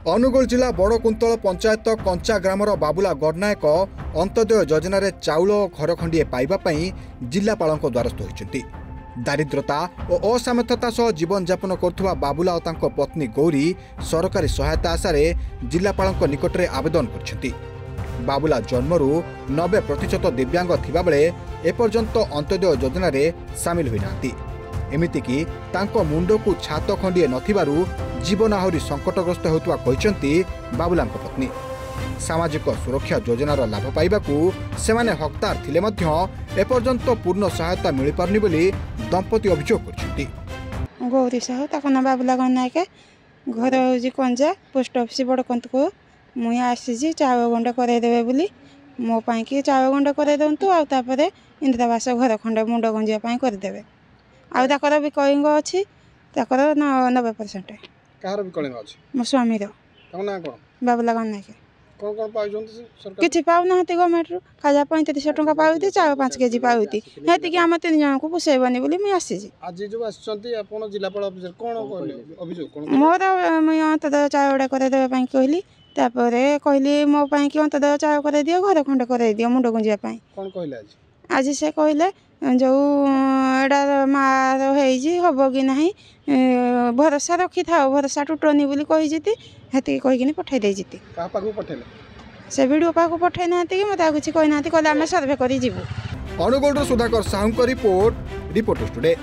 अनुगुल जिला बड़कुंतल पंचायत कंचा ग्रामर बाबुला गड़नायक अंत्योदय योजन चाउल घर खंडे पाइबापी जिलापाल द्वारस्थ होती। दारिद्रता और असामर्थ्यता सह जीवन यापन करुवा बाबुला और पत्नी गौरी सरकारी सहायता आशार जिलापाल निकट में आवेदन कर बाबुला जन्मरू 90% दिव्यांग थिबा बेले एपर्यंत अंत्योदय योजन सामिल होना एमितिकी तांको मुंडो को छात खंडे नथिबारु जीवन आहरी संकटग्रस्त होतुवा कहिसंती बाबुला पत्नी। सामाजिक सुरक्षा योजनार लाभ पाइबाकू सेमाने हकदार थिले मध्य एपर्यंत पूर्ण सहायता मिल पारनी बोली दंपति अभियोग करछंती। गौरी साहू ताको ना बाबुला गनायके घर होजी कंजा पोस्ट ऑफिस बड़कंत को मुई आसी चाउल गंडे करे देबे बोली मो पाई कि चाउल गंडे करे दंतु आ तापरे इंदिरावास घर खंडे मुंड गंजिया पाई कर देबे आ ताकर भी कलिंग अछि ताकर 90%। कार भी कलिंग अछि मो स्वामी रो तना को बाबुला गनायके कोन पाउजंत सरकार किछि पाउ नाहति गवर्नमेंट रो खाजा 3500 टका पाउती चाउल 5 केजी पाउती हेति कि हम 3 जन को पुसेबनी बोली मैं आसी जी। आज जो आछंती आपण जिलापाल ऑफिसर कोन कहले अभियोग कोन मोर मैं अंतदय चाउल करे देबे पाई कहली तापरे कहली मो पाई कि अंतदय चाउल करे दियो घर खंड करे दियो मुंड गुंजिया पाई कोन कहले आज से कहले जो एडा मार होईजी हबो कि नाही भरोसा रखी थाओ भरोसा टुटनी बोली कहि जिति हेति कहि किनी पठाई दे जिति का पाकू पठेले से वीडियो पाकू पठाई नाती कि मते कुछ कहि नाती कहले हम सर्वे करी जिवु। Angul Sudhakar Sahu report reporters today.